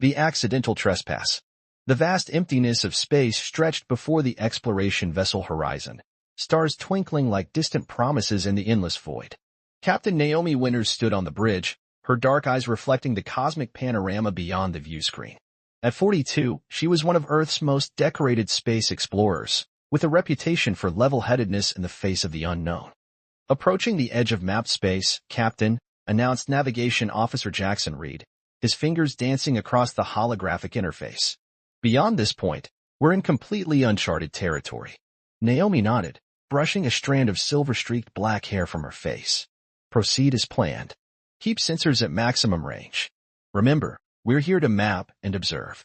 The accidental trespass. The vast emptiness of space stretched before the exploration vessel horizon, stars twinkling like distant promises in the endless void. Captain Naomi Winters stood on the bridge, her dark eyes reflecting the cosmic panorama beyond the viewscreen. At 42, she was one of Earth's most decorated space explorers, with a reputation for level-headedness in the face of the unknown. Approaching the edge of mapped space, Captain, announced Navigation Officer Jackson Reed, his fingers dancing across the holographic interface. Beyond this point, we're in completely uncharted territory. Naomi nodded, brushing a strand of silver-streaked black hair from her face. Proceed as planned. Keep sensors at maximum range. Remember, we're here to map and observe.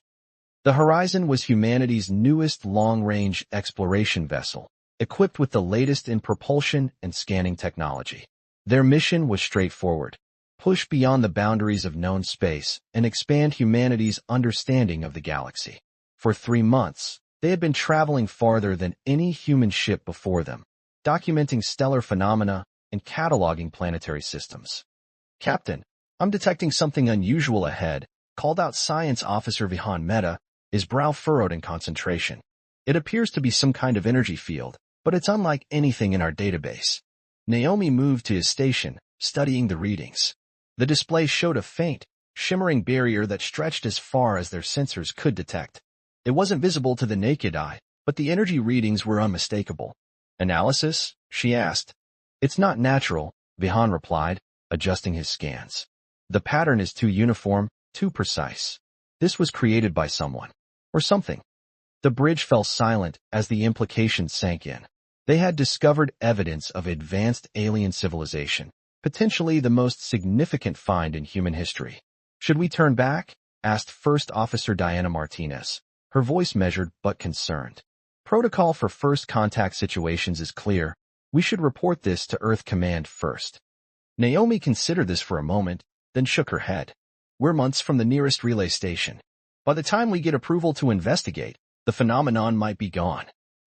The Horizon was humanity's newest long-range exploration vessel, equipped with the latest in propulsion and scanning technology. Their mission was straightforward: push beyond the boundaries of known space and expand humanity's understanding of the galaxy. For 3 months, they had been traveling farther than any human ship before them, documenting stellar phenomena and cataloging planetary systems. Captain, I'm detecting something unusual ahead, called out Science Officer Vihan Mehta, his brow furrowed in concentration. It appears to be some kind of energy field, but it's unlike anything in our database. Naomi moved to his station, studying the readings. The display showed a faint, shimmering barrier that stretched as far as their sensors could detect. It wasn't visible to the naked eye, but the energy readings were unmistakable. Analysis? She asked. It's not natural, Vihan replied, adjusting his scans. The pattern is too uniform, too precise. This was created by someone. Or something. The bridge fell silent as the implications sank in. They had discovered evidence of advanced alien civilization, potentially the most significant find in human history. Should we turn back? Asked First Officer Diana Martinez, her voice measured but concerned. Protocol for first contact situations is clear. We should report this to Earth Command first. Naomi considered this for a moment, then shook her head. We're months from the nearest relay station. By the time we get approval to investigate, the phenomenon might be gone.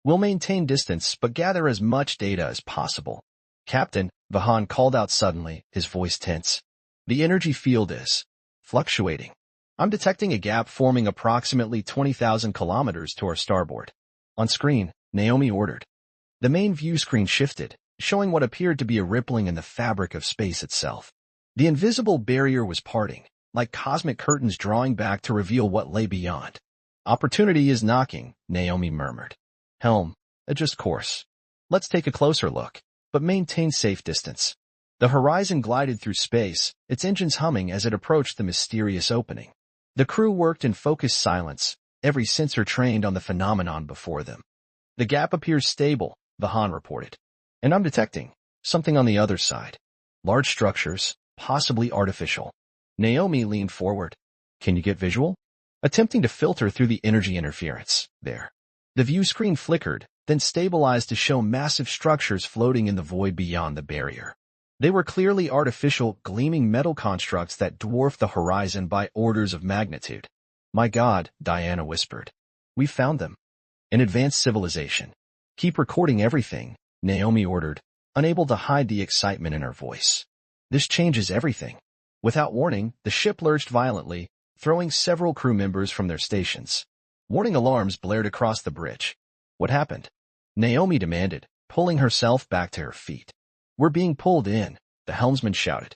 We'll maintain distance but gather as much data as possible. Captain, Vihan called out suddenly, his voice tense. The energy field is fluctuating. I'm detecting a gap forming approximately 20,000 kilometers to our starboard. On screen, Naomi ordered. The main view screen shifted, showing what appeared to be a rippling in the fabric of space itself. The invisible barrier was parting, like cosmic curtains drawing back to reveal what lay beyond. Opportunity is knocking, Naomi murmured. Helm, adjust course. Let's take a closer look, but maintain safe distance. The Horizon glided through space, its engines humming as it approached the mysterious opening. The crew worked in focused silence, every sensor trained on the phenomenon before them. The gap appears stable, Vihan reported. And I'm detecting something on the other side. Large structures, possibly artificial. Naomi leaned forward. Can you get visual? Attempting to filter through the energy interference. There. The view screen flickered, then stabilized to show massive structures floating in the void beyond the barrier. They were clearly artificial, gleaming metal constructs that dwarfed the Horizon by orders of magnitude. My God, Diana whispered. We found them. An advanced civilization. Keep recording everything, Naomi ordered, unable to hide the excitement in her voice. This changes everything. Without warning, the ship lurched violently, throwing several crew members from their stations. Warning alarms blared across the bridge. What happened? Naomi demanded, pulling herself back to her feet. We're being pulled in, the helmsman shouted.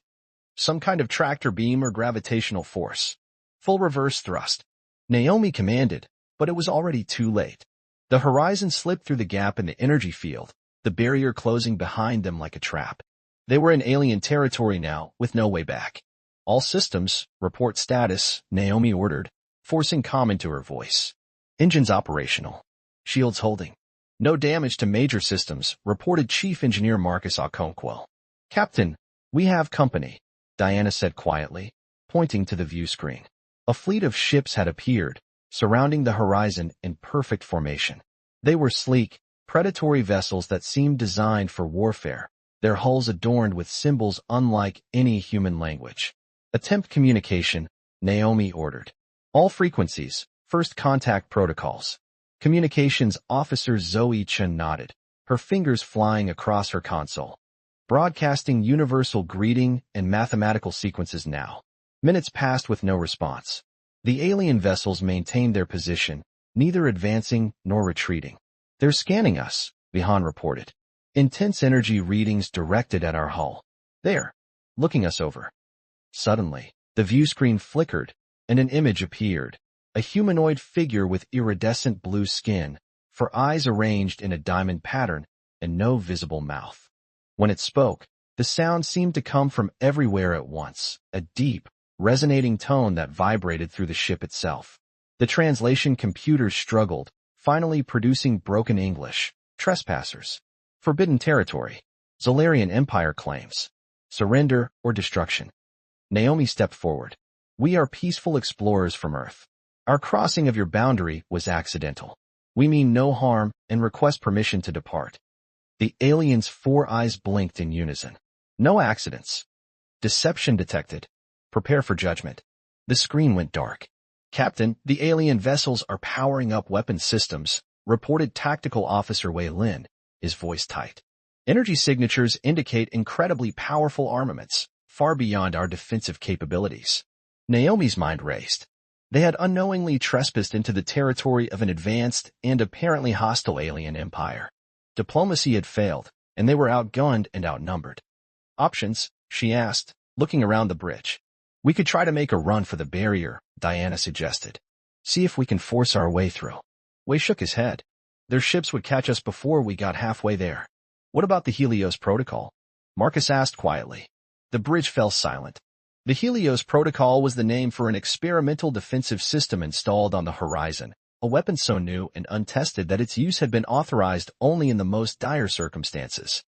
Some kind of tractor beam or gravitational force. Full reverse thrust. Naomi commanded, but it was already too late. The Horizon slipped through the gap in the energy field, the barrier closing behind them like a trap. They were in alien territory now, with no way back. All systems, report status, Naomi ordered, forcing calm into her voice. Engines operational. Shields holding. No damage to major systems, reported Chief Engineer Marcus Okonkwo. Captain, we have company, Diana said quietly, pointing to the view screen. A fleet of ships had appeared, surrounding the Horizon in perfect formation. They were sleek, predatory vessels that seemed designed for warfare, their hulls adorned with symbols unlike any human language. Attempt communication, Naomi ordered. All frequencies, first contact protocols. Communications Officer Zoe Chen nodded, her fingers flying across her console. Broadcasting universal greeting and mathematical sequences now. Minutes passed with no response. The alien vessels maintained their position, neither advancing nor retreating. "They're scanning us," Vihan reported. "Intense energy readings directed at our hull. There, looking us over." Suddenly, the view screen flickered, and an image appeared. A humanoid figure with iridescent blue skin, for eyes arranged in a diamond pattern, and no visible mouth. When it spoke, the sound seemed to come from everywhere at once, a deep, resonating tone that vibrated through the ship itself. The translation computers struggled, finally producing broken English. "Trespassers. Forbidden territory. Galactic Empire claims. Surrender or destruction." Naomi stepped forward. "We are peaceful explorers from Earth. Our crossing of your boundary was accidental. We mean no harm and request permission to depart." The alien's 4 eyes blinked in unison. "No accidents. Deception detected. Prepare for judgment." The screen went dark. "Captain, the alien vessels are powering up weapon systems," reported Tactical Officer Wei Lin, his voice tight. "Energy signatures indicate incredibly powerful armaments, far beyond our defensive capabilities." Naomi's mind raced. They had unknowingly trespassed into the territory of an advanced and apparently hostile alien empire. Diplomacy had failed, and they were outgunned and outnumbered. "Options?" she asked, looking around the bridge. "We could try to make a run for the barrier," Diana suggested. "See if we can force our way through." Wei shook his head. "Their ships would catch us before we got halfway there." "What about the Helios Protocol?" Marcus asked quietly. The bridge fell silent. The Helios Protocol was the name for an experimental defensive system installed on the horizon, a weapon so new and untested that its use had been authorized only in the most dire circumstances.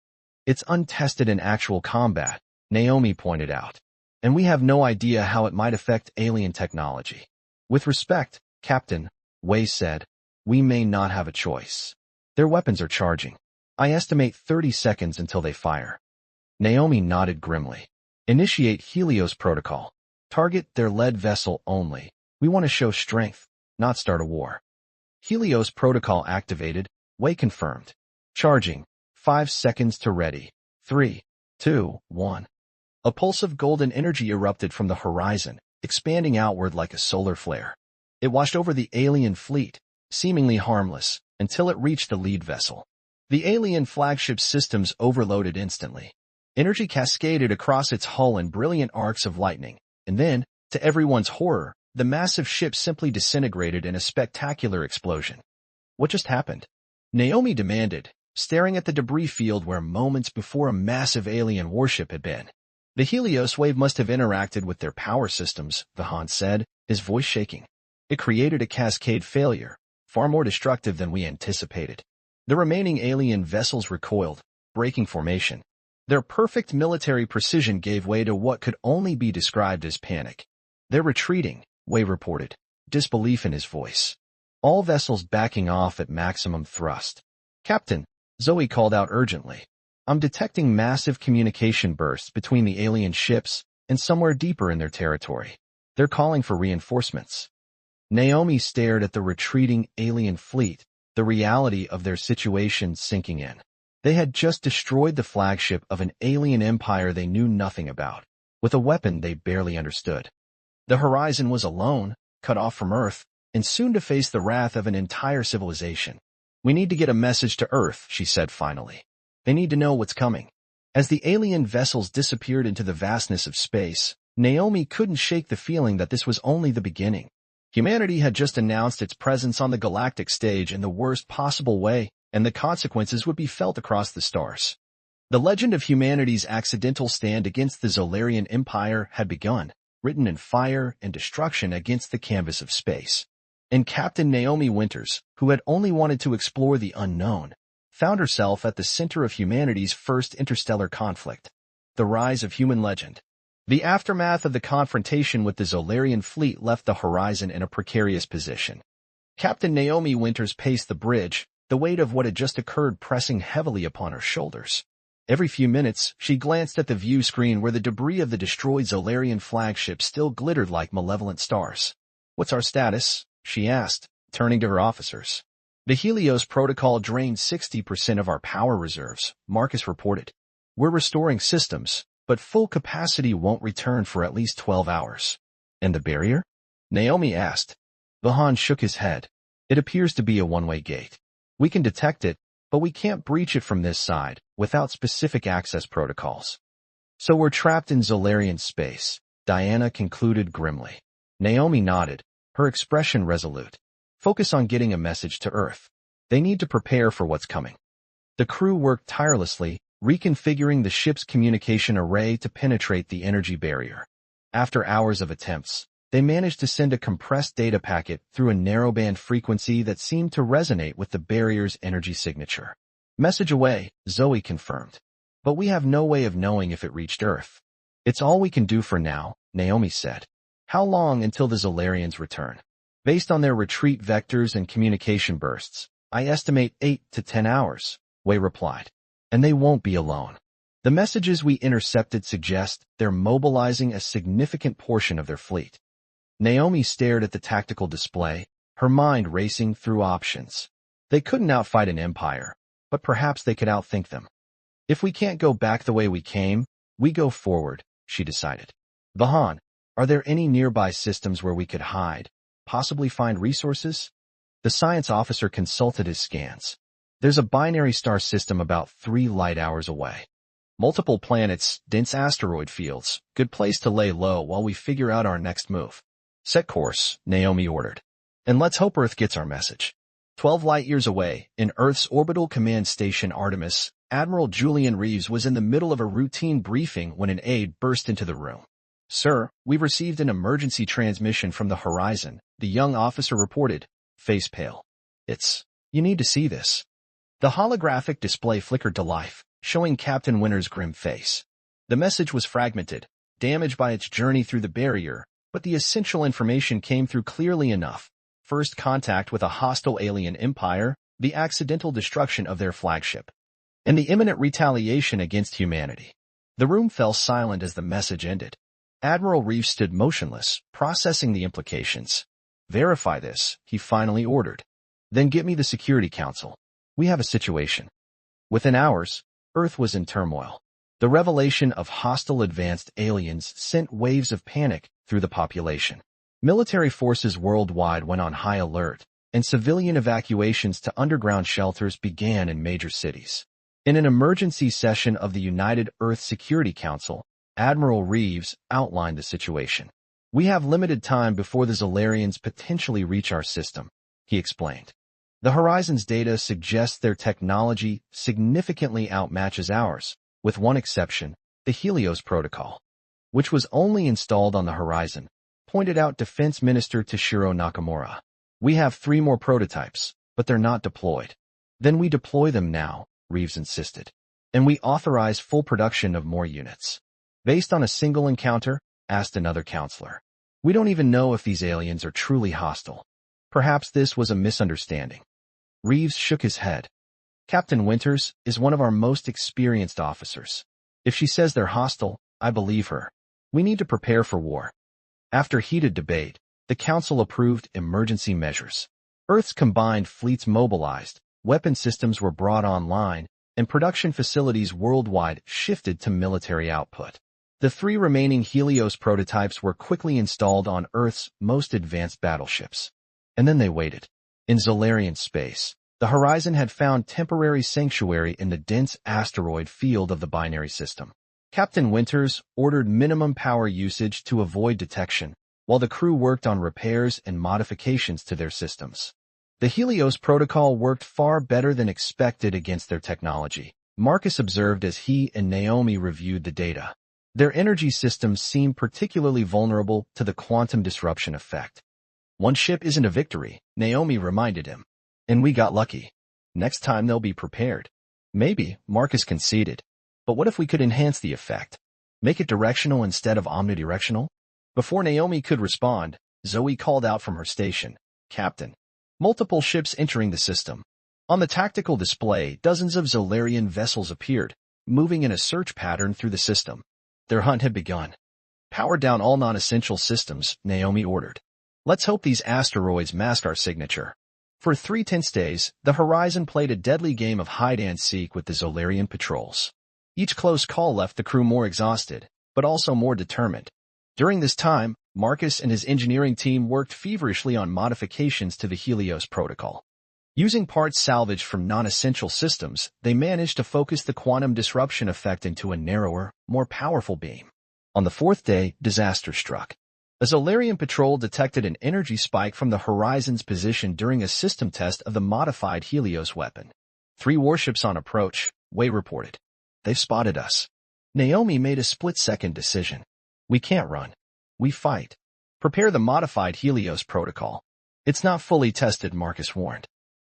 "It's untested in actual combat," Naomi pointed out, "and we have no idea how it might affect alien technology." "With respect, Captain," Wei said, "we may not have a choice. Their weapons are charging. I estimate 30 seconds until they fire." Naomi nodded grimly. "Initiate Helios Protocol. Target their lead vessel only. We want to show strength, not start a war." Helios Protocol activated, Wei confirmed. "Charging. 5 seconds to ready. 3, 2, 1. A pulse of golden energy erupted from the horizon, expanding outward like a solar flare. It washed over the alien fleet, seemingly harmless, until it reached the lead vessel. The alien flagship's systems overloaded instantly. Energy cascaded across its hull in brilliant arcs of lightning, and then, to everyone's horror, the massive ship simply disintegrated in a spectacular explosion. "What just happened?" Naomi demanded, staring at the debris field where moments before a massive alien warship had been. "The Helios wave must have interacted with their power systems," Vahan said, his voice shaking. "It created a cascade failure, far more destructive than we anticipated. The remaining alien vessels recoiled, breaking formation. Their perfect military precision gave way to what could only be described as panic. They're retreating," Wei reported, disbelief in his voice. "All vessels backing off at maximum thrust." "Captain," Zoe called out urgently, "I'm detecting massive communication bursts between the alien ships and somewhere deeper in their territory. They're calling for reinforcements." Naomi stared at the retreating alien fleet, the reality of their situation sinking in. They had just destroyed the flagship of an alien empire they knew nothing about, with a weapon they barely understood. The horizon was alone, cut off from Earth, and soon to face the wrath of an entire civilization. "We need to get a message to Earth," she said finally. "They need to know what's coming." As the alien vessels disappeared into the vastness of space, Naomi couldn't shake the feeling that this was only the beginning. Humanity had just announced its presence on the galactic stage in the worst possible way, and the consequences would be felt across the stars. The legend of humanity's accidental stand against the Galactic Empire had begun, written in fire and destruction against the canvas of space. And Captain Naomi Winters, who had only wanted to explore the unknown, found herself at the center of humanity's first interstellar conflict, the rise of human legend. The aftermath of the confrontation with the Zolarian fleet left the horizon in a precarious position. Captain Naomi Winters paced the bridge, the weight of what had just occurred pressing heavily upon her shoulders. Every few minutes, she glanced at the view screen where the debris of the destroyed Zolarian flagship still glittered like malevolent stars. "What's our status?" she asked, turning to her officers. "The Helios Protocol drained 60% of our power reserves," Marcus reported. "We're restoring systems, but full capacity won't return for at least 12 hours. "And the barrier?" Naomi asked. Vahan shook his head. It appears to be a one-way gate. We can detect it, but we can't breach it from this side without specific access protocols. So we're trapped in Zolarian space, Diana concluded grimly. Naomi nodded, her expression resolute. Focus on getting a message to Earth. They need to prepare for what's coming. The crew worked tirelessly, reconfiguring the ship's communication array to penetrate the energy barrier. After hours of attempts, they managed to send a compressed data packet through a narrowband frequency that seemed to resonate with the barrier's energy signature. Message away, Zoe confirmed. But we have no way of knowing if it reached Earth. It's all we can do for now, Naomi said. How long until the Zolarians return? Based on their retreat vectors and communication bursts, I estimate 8 to 10 hours, Wei replied. And they won't be alone. The messages we intercepted suggest they're mobilizing a significant portion of their fleet. Naomi stared at the tactical display, her mind racing through options. They couldn't outfight an empire, but perhaps they could outthink them. If we can't go back the way we came, we go forward, she decided. Vahan, are there any nearby systems where we could hide, possibly find resources? The science officer consulted his scans. There's a binary star system about 3 light hours away. Multiple planets, dense asteroid fields, good place to lay low while we figure out our next move. Set course, Naomi ordered. And let's hope Earth gets our message. 12 light-years away, in Earth's orbital command station Artemis, Admiral Julian Reeves was in the middle of a routine briefing when an aide burst into the room. Sir, we've received an emergency transmission from the horizon, the young officer reported, face pale. You need to see this. The holographic display flickered to life, showing Captain Winter's grim face. The message was fragmented, damaged by its journey through the barrier, but the essential information came through clearly enough. First contact with a hostile alien empire, the accidental destruction of their flagship, and the imminent retaliation against humanity. The room fell silent as the message ended. Admiral Reeves stood motionless, processing the implications. Verify this, he finally ordered. Then get me the Security Council. We have a situation. Within hours, Earth was in turmoil. The revelation of hostile advanced aliens sent waves of panic through the population. Military forces worldwide went on high alert, and civilian evacuations to underground shelters began in major cities. In an emergency session of the United Earth Security Council, Admiral Reeves outlined the situation. We have limited time before the Zolarians potentially reach our system, he explained. The Horizon's data suggests their technology significantly outmatches ours, with one exception, the Helios Protocol, which was only installed on the Horizon, pointed out Defense Minister Toshiro Nakamura. We have 3 more prototypes, but they're not deployed. Then we deploy them now, Reeves insisted. And we authorize full production of more units. Based on a single encounter, asked another counselor. We don't even know if these aliens are truly hostile. Perhaps this was a misunderstanding. Reeves shook his head. Captain Winters is one of our most experienced officers. If she says they're hostile, I believe her. We need to prepare for war. After heated debate, the Council approved emergency measures. Earth's combined fleets mobilized, weapon systems were brought online, and production facilities worldwide shifted to military output. The 3 remaining Helios prototypes were quickly installed on Earth's most advanced battleships. And then they waited. In Zolarian space, the Horizon had found temporary sanctuary in the dense asteroid field of the binary system. Captain Winters ordered minimum power usage to avoid detection, while the crew worked on repairs and modifications to their systems. The Helios protocol worked far better than expected against their technology, Marcus observed as he and Naomi reviewed the data. Their energy systems seemed particularly vulnerable to the quantum disruption effect. One ship isn't a victory, Naomi reminded him. And we got lucky. Next time they'll be prepared. Maybe, Marcus conceded. But what if we could enhance the effect? Make it directional instead of omnidirectional? Before Naomi could respond, Zoe called out from her station. Captain. Multiple ships entering the system. On the tactical display, dozens of Zolarian vessels appeared, moving in a search pattern through the system. Their hunt had begun. Power down all non-essential systems, Naomi ordered. Let's hope these asteroids mask our signature. For 3 tense days, the Horizon played a deadly game of hide-and-seek with the Zolarian patrols. Each close call left the crew more exhausted, but also more determined. During this time, Marcus and his engineering team worked feverishly on modifications to the Helios protocol. Using parts salvaged from non-essential systems, they managed to focus the quantum disruption effect into a narrower, more powerful beam. On the fourth day, disaster struck. A Zolarian patrol detected an energy spike from the Horizon's position during a system test of the modified Helios weapon. 3 warships on approach, Wei reported. They've spotted us. Naomi made a split-second decision. We can't run. We fight. Prepare the modified Helios protocol. It's not fully tested, Marcus warned.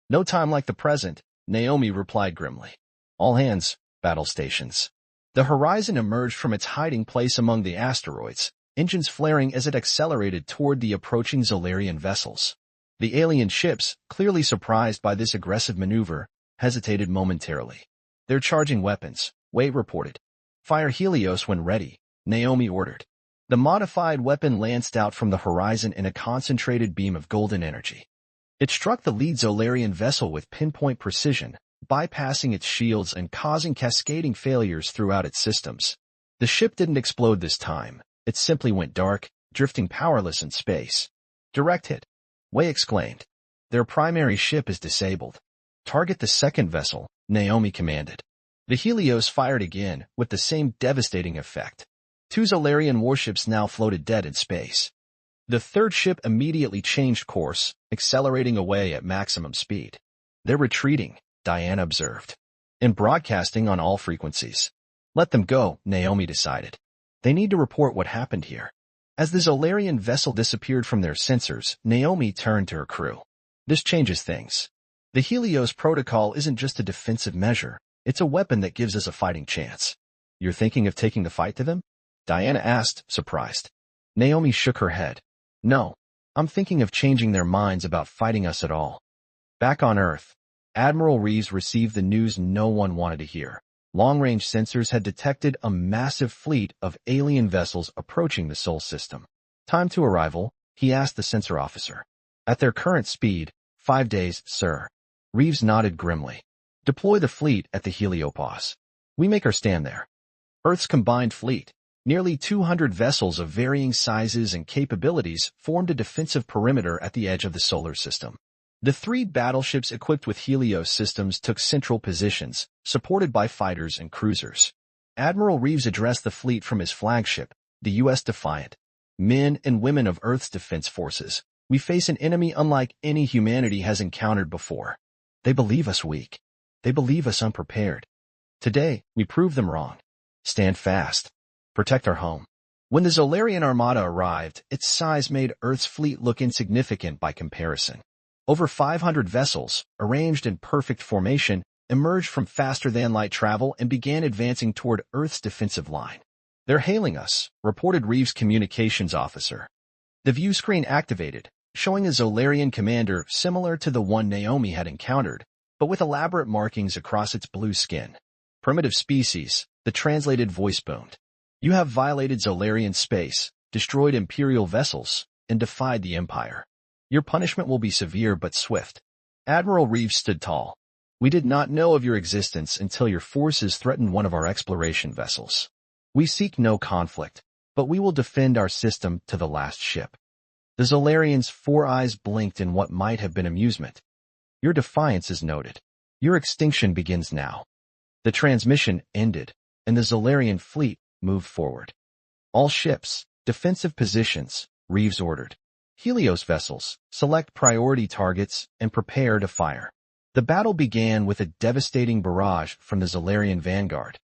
No time like the present, Naomi replied grimly. All hands, battle stations. The Horizon emerged from its hiding place among the asteroids, engines flaring as it accelerated toward the approaching Zolarian vessels. The alien ships, clearly surprised by this aggressive maneuver, hesitated momentarily. They're charging weapons, Wei reported. Fire Helios when ready, Naomi ordered. The modified weapon lanced out from the Horizon in a concentrated beam of golden energy. It struck the lead Zolarian vessel with pinpoint precision, bypassing its shields and causing cascading failures throughout its systems. The ship didn't explode this time. It simply went dark, drifting powerless in space. Direct hit, Wei exclaimed. Their primary ship is disabled. Target the second vessel, Naomi commanded. The Helios fired again, with the same devastating effect. 2 Zolarian warships now floated dead in space. The third ship immediately changed course, accelerating away at maximum speed. They're retreating, Diana observed. And broadcasting on all frequencies. Let them go, Naomi decided. They need to report what happened here. As the Zolarian vessel disappeared from their sensors, Naomi turned to her crew. This changes things. The Helios protocol isn't just a defensive measure, it's a weapon that gives us a fighting chance. You're thinking of taking the fight to them? Diana asked, surprised. Naomi shook her head. No, I'm thinking of changing their minds about fighting us at all. Back on Earth, Admiral Reeves received the news no one wanted to hear. Long-range sensors had detected a massive fleet of alien vessels approaching the Sol system. Time to arrival, he asked the sensor officer. At their current speed, 5 days, sir. Reeves nodded grimly. Deploy the fleet at the heliopause. We make our stand there. Earth's combined fleet, nearly 200 vessels of varying sizes and capabilities, formed a defensive perimeter at the edge of the solar system. The 3 battleships equipped with Helios systems took central positions, supported by fighters and cruisers. Admiral Reeves addressed the fleet from his flagship, the U.S. Defiant. Men and women of Earth's defense forces, we face an enemy unlike any humanity has encountered before. They believe us weak. They believe us unprepared. Today, we prove them wrong. Stand fast. Protect our home. When the Zolarian Armada arrived, its size made Earth's fleet look insignificant by comparison. Over 500 vessels, arranged in perfect formation, emerged from faster-than-light travel and began advancing toward Earth's defensive line. They're hailing us, reported Reeves' communications officer. The view screen activated, showing a Zolarian commander similar to the one Naomi had encountered, but with elaborate markings across its blue skin. Primitive species, the translated voice boomed. You have violated Zolarian space, destroyed Imperial vessels, and defied the Empire. Your punishment will be severe but swift. Admiral Reeves stood tall. We did not know of your existence until your forces threatened one of our exploration vessels. We seek no conflict, but we will defend our system to the last ship. The Zolarian's 4 eyes blinked in what might have been amusement. Your defiance is noted. Your extinction begins now. The transmission ended, and the Zolarian fleet moved forward. All ships, defensive positions, Reeves ordered. Helios vessels, select priority targets, and prepare to fire. The battle began with a devastating barrage from the Zolarian vanguard.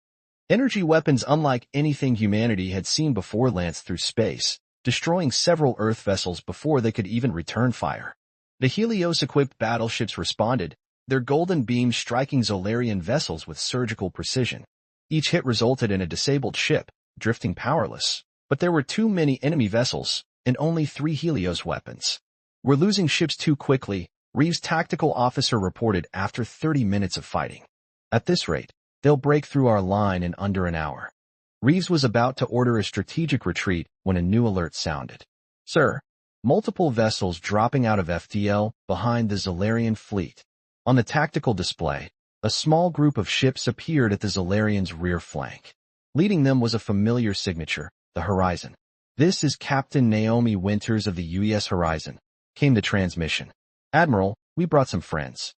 Energy weapons unlike anything humanity had seen before lanced through space, destroying several Earth vessels before they could even return fire. The Helios-equipped battleships responded, their golden beams striking Zolarian vessels with surgical precision. Each hit resulted in a disabled ship, drifting powerless. But there were too many enemy vessels, and only 3 Helios weapons. We're losing ships too quickly, Reeves' tactical officer reported after 30 minutes of fighting. At this rate, they'll break through our line in under an hour. Reeves was about to order a strategic retreat when a new alert sounded. Sir, multiple vessels dropping out of FTL behind the Zolarian fleet. On the tactical display, a small group of ships appeared at the Zolarian's rear flank. Leading them was a familiar signature, the Horizon. "This is Captain Naomi Winters of the UES Horizon," came the transmission. "Admiral, we brought some friends."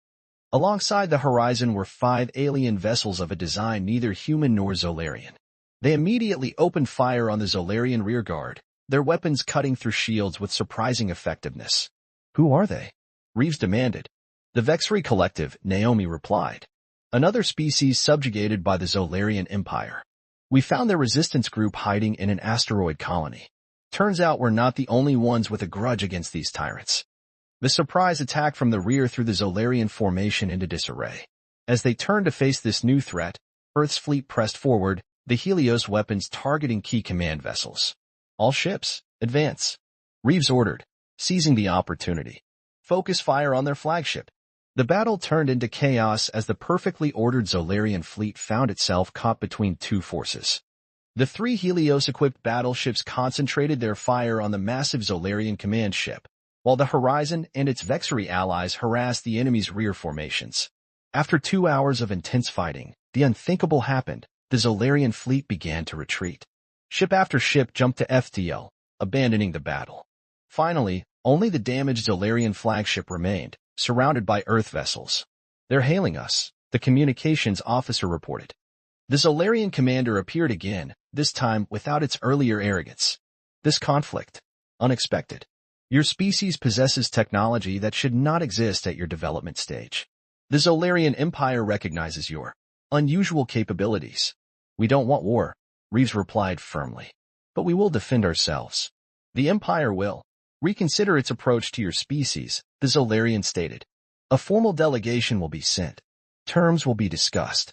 Alongside the Horizon were 5 alien vessels of a design neither human nor Zolarian. They immediately opened fire on the Zolarian rearguard, their weapons cutting through shields with surprising effectiveness. "Who are they?" Reeves demanded. "The Vexry Collective," Naomi replied. "Another species subjugated by the Zolarian Empire. We found their resistance group hiding in an asteroid colony. Turns out we're not the only ones with a grudge against these tyrants." The surprise attack from the rear threw the Zolarian formation into disarray. As they turned to face this new threat, Earth's fleet pressed forward, the Helios weapons targeting key command vessels. "All ships, advance," Reeves ordered, seizing the opportunity. "Focus fire on their flagship." The battle turned into chaos as the perfectly ordered Zolarian fleet found itself caught between two forces. The 3 Helios-equipped battleships concentrated their fire on the massive Zolarian command ship, while the Horizon and its Vexry allies harassed the enemy's rear formations. After 2 hours of intense fighting, the unthinkable happened. The Zolarian fleet began to retreat. Ship after ship jumped to FTL, abandoning the battle. Finally, only the damaged Zolarian flagship remained, surrounded by Earth vessels. "They're hailing us," the communications officer reported. The Zolarian commander appeared again, this time without its earlier arrogance. "This conflict, unexpected. Your species possesses technology that should not exist at your development stage. The Zolarian Empire recognizes your unusual capabilities. We don't want war," Reeves replied firmly. "But we will defend ourselves. The Empire will reconsider its approach to your species," the Zolarian stated. "A formal delegation will be sent. Terms will be discussed."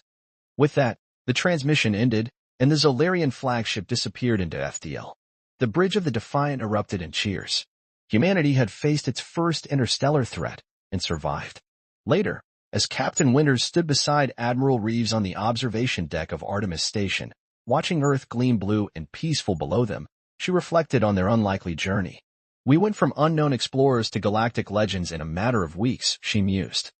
With that, the transmission ended, and the Zolarian flagship disappeared into FTL. The bridge of the Defiant erupted in cheers. Humanity had faced its first interstellar threat and survived. Later, as Captain Winters stood beside Admiral Reeves on the observation deck of Artemis Station, watching Earth gleam blue and peaceful below them, she reflected on their unlikely journey. "We went from unknown explorers to galactic legends in a matter of weeks," she mused.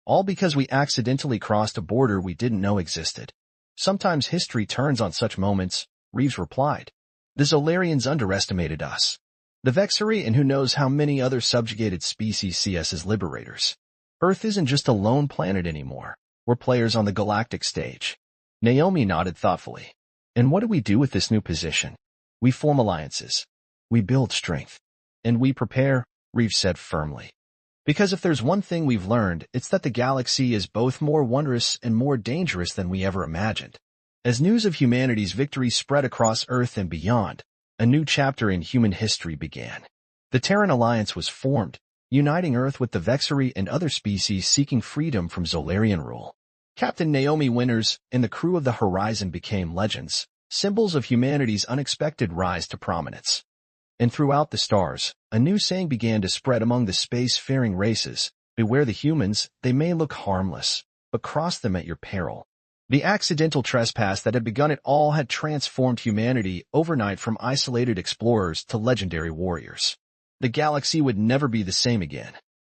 "All because we accidentally crossed a border we didn't know existed." "Sometimes history turns on such moments," Reeves replied. "The Zolarians underestimated us. The Vexry and who knows how many other subjugated species see us as liberators. Earth isn't just a lone planet anymore. We're players on the galactic stage." Naomi nodded thoughtfully. "And what do we do with this new position?" "We form alliances. We build strength. And we prepare," Reeves said firmly. "Because if there's one thing we've learned, it's that the galaxy is both more wondrous and more dangerous than we ever imagined." As news of humanity's victory spread across Earth and beyond, a new chapter in human history began. The Terran Alliance was formed, uniting Earth with the Vexry and other species seeking freedom from Zolarian rule. Captain Naomi Winters and the crew of the Horizon became legends, symbols of humanity's unexpected rise to prominence. And throughout the stars, a new saying began to spread among the space-faring races: "Beware the humans, they may look harmless, but cross them at your peril." The accidental trespass that had begun it all had transformed humanity overnight from isolated explorers to legendary warriors. The galaxy would never be the same again.